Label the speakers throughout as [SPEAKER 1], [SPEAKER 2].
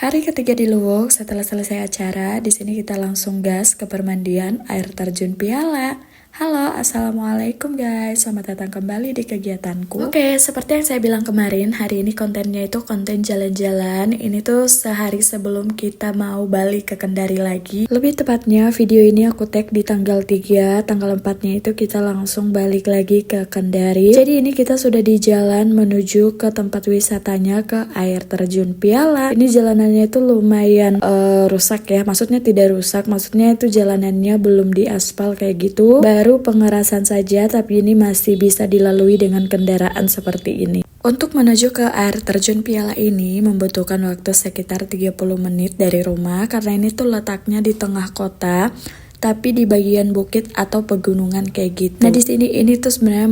[SPEAKER 1] Hari ketiga di Luwuk, setelah selesai acara, di sini kita langsung gas ke permandian air terjun Piala. Halo, assalamualaikum guys, selamat datang kembali di kegiatanku. Oke, seperti yang saya bilang kemarin, hari ini kontennya itu konten jalan-jalan. Ini tuh sehari sebelum kita mau balik ke Kendari lagi. Lebih tepatnya, video ini aku tag di tanggal 3, tanggal 4-nya itu kita langsung balik lagi ke Kendari. Jadi ini kita sudah di jalan menuju ke tempat wisatanya, ke air terjun Piala. Ini jalanannya itu lumayan rusak ya, maksudnya tidak rusak, maksudnya itu jalanannya belum diaspal kayak gitu. Baru pengerasan saja, tapi ini masih bisa dilalui dengan kendaraan seperti ini. Untuk menuju ke air terjun Piala ini membutuhkan waktu sekitar 30 menit dari rumah karena ini tuh letaknya di tengah kota, tapi di bagian bukit atau pegunungan kayak gitu. Nah di sini ini tuh sebenarnya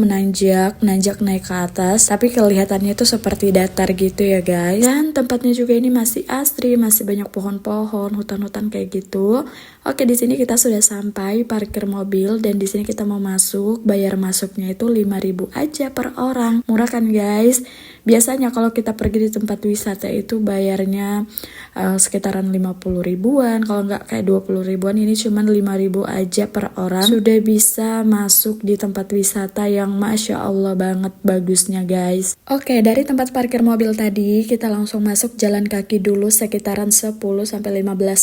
[SPEAKER 1] nanjak naik ke atas, tapi kelihatannya tuh seperti datar gitu ya guys. Dan tempatnya juga ini masih asri, masih banyak pohon-pohon, hutan-hutan kayak gitu. Oke, di sini kita sudah sampai parkir mobil dan di sini kita mau masuk. Bayar masuknya itu 5.000 aja per orang. Murah kan guys? Biasanya kalau kita pergi di tempat wisata itu bayarnya sekitaran 50 ribuan, kalau nggak kayak 20 ribuan. Ini cuman 5.000 aja per orang sudah bisa masuk di tempat wisata yang Masya Allah banget bagusnya guys. Oke, dari tempat parkir mobil tadi kita langsung masuk jalan kaki dulu sekitaran 10-15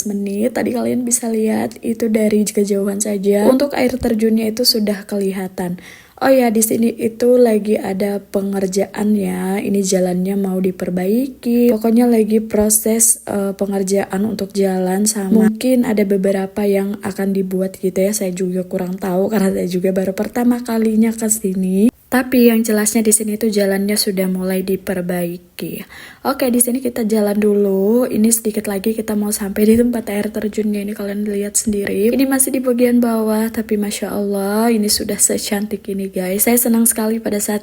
[SPEAKER 1] menit. Tadi kalian bisa lihat itu dari kejauhan saja. Untuk air terjunnya itu sudah kelihatan. Oh ya, di sini itu lagi ada pengerjaan ya. Ini jalannya mau diperbaiki. Pokoknya lagi proses pengerjaan untuk jalan, sama mungkin ada beberapa yang akan dibuat gitu ya. Saya juga kurang tahu karena saya juga baru pertama kalinya ke sini. Tapi yang jelasnya di sini tuh jalannya sudah mulai diperbaiki. Oke, di sini kita jalan dulu. Ini sedikit lagi kita mau sampai di tempat air terjunnya. Ini kalian lihat sendiri. Ini masih di bagian bawah, tapi Masya Allah ini sudah secantik ini guys. Saya senang sekali pada saat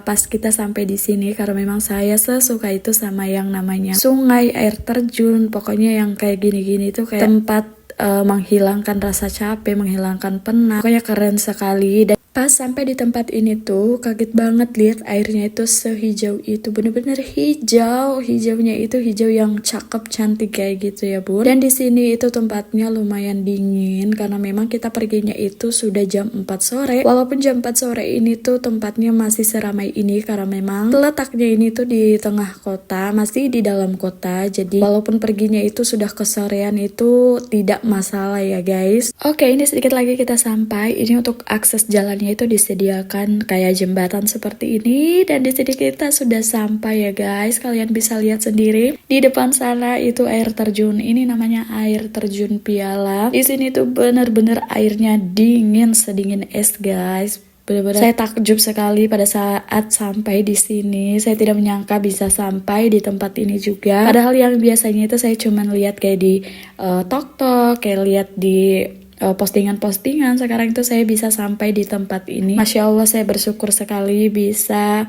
[SPEAKER 1] pas kita sampai di sini karena memang saya sesuka itu sama yang namanya sungai, air terjun. Pokoknya yang kayak gini-gini tuh kayak tempat menghilangkan rasa capek, menghilangkan penat. Pokoknya keren sekali. Dan pas sampai di tempat ini tuh kaget banget lihat airnya itu sehijau itu, bener-bener hijau. Hijaunya itu hijau yang cakep, cantik kayak gitu ya bun. Dan di sini itu tempatnya lumayan dingin karena memang kita perginya itu sudah jam 4 sore. Walaupun jam 4 sore ini tuh tempatnya masih seramai ini karena memang letaknya ini tuh di tengah kota, masih di dalam kota. Jadi walaupun perginya itu sudah kesorean itu tidak masalah ya guys. Oke, ini sedikit lagi kita sampai. Ini untuk akses jalannya itu disediakan kayak jembatan seperti ini, dan di sini kita sudah sampai ya guys. Kalian bisa lihat sendiri di depan sana itu air terjun. Ini namanya air terjun Piala. Di sini tuh bener-bener airnya dingin, sedingin es guys. Benar-benar saya takjub sekali pada saat sampai di sini. Saya tidak menyangka bisa sampai di tempat ini juga. Padahal yang biasanya itu saya cuman lihat kayak di TikTok, kayak lihat di postingan-postingan. Sekarang itu saya bisa sampai di tempat ini. Masya Allah, saya bersyukur sekali bisa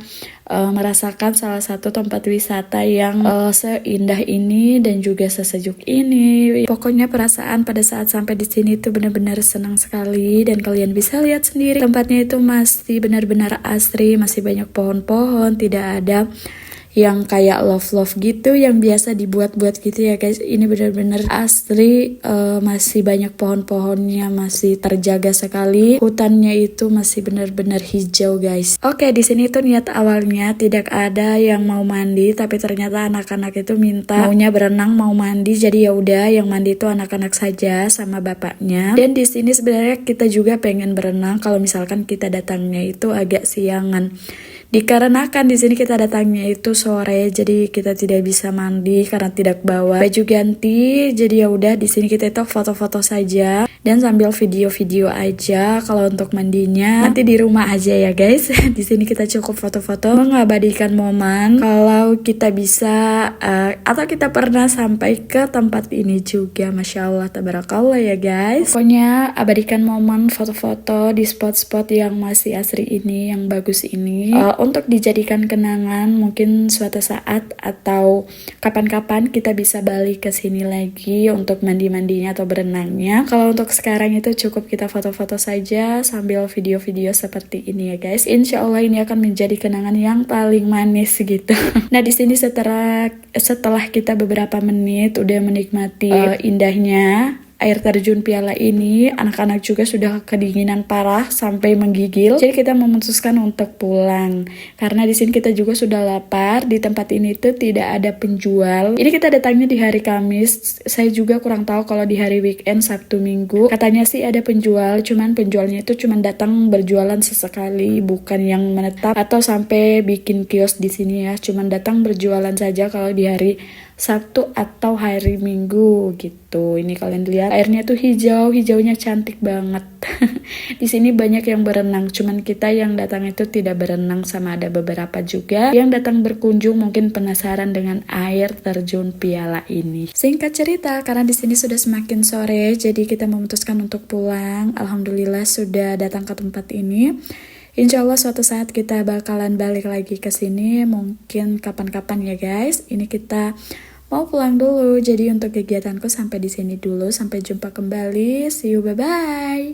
[SPEAKER 1] merasakan salah satu tempat wisata yang seindah ini dan juga sesejuk ini. Pokoknya perasaan pada saat sampai di sini itu benar-benar senang sekali, dan kalian bisa lihat sendiri tempatnya itu masih benar-benar asri, masih banyak pohon-pohon, tidak ada yang kayak love gitu yang biasa dibuat-buat gitu ya guys. Ini benar-benar asri, masih banyak pohon-pohonnya, masih terjaga sekali. Hutannya itu masih benar-benar hijau guys. Oke, di sini tuh niat awalnya tidak ada yang mau mandi, tapi ternyata anak-anak itu minta maunya berenang, mau mandi. Jadi ya udah, yang mandi itu anak-anak saja sama bapaknya. Dan di sini sebenarnya kita juga pengen berenang kalau misalkan kita datangnya itu agak siangan. Dikarenakan di sini kita datangnya itu sore, jadi kita tidak bisa mandi karena tidak bawa baju ganti. Jadi ya udah, di sini kita itu foto-foto saja dan sambil video-video aja. Kalau untuk mandinya nanti di rumah aja ya guys. Di sini kita cukup foto-foto, mengabadikan momen kalau kita bisa atau kita pernah sampai ke tempat ini juga. Masya Allah, tabarakallah ya guys. Pokoknya abadikan momen foto-foto di spot-spot yang masih asri ini, yang bagus ini. untuk dijadikan kenangan mungkin suatu saat atau kapan-kapan kita bisa balik ke sini lagi untuk mandi-mandinya atau berenangnya. Kalau untuk sekarang itu cukup kita foto-foto saja sambil video-video seperti ini ya guys. Insya Allah ini akan menjadi kenangan yang paling manis gitu. Nah di sini setelah kita beberapa menit udah menikmati indahnya air terjun Piala ini, anak-anak juga sudah kedinginan parah sampai menggigil. Jadi kita memutuskan untuk pulang karena di sini kita juga sudah lapar. Di tempat ini tuh tidak ada penjual. Ini kita datangnya di hari Kamis. Saya juga kurang tahu kalau di hari weekend Sabtu Minggu. Katanya sih ada penjual, cuman penjualnya itu cuman datang berjualan sesekali, bukan yang menetap atau sampai bikin kios di sini ya. Cuman datang berjualan saja kalau di hari Sabtu atau hari Minggu gitu. Ini kalian lihat airnya tuh hijaunya cantik banget. Di sini banyak yang berenang, cuman kita yang datang itu tidak berenang, sama ada beberapa juga yang datang berkunjung mungkin penasaran dengan air terjun Piala ini. Singkat cerita, karena di sini sudah semakin sore, jadi kita memutuskan untuk pulang. Alhamdulillah sudah datang ke tempat ini. Insya Allah suatu saat kita bakalan balik lagi ke sini, mungkin kapan-kapan ya guys. Ini kita mau pulang dulu, jadi untuk kegiatanku sampai di sini dulu. Sampai jumpa kembali, see you, bye bye.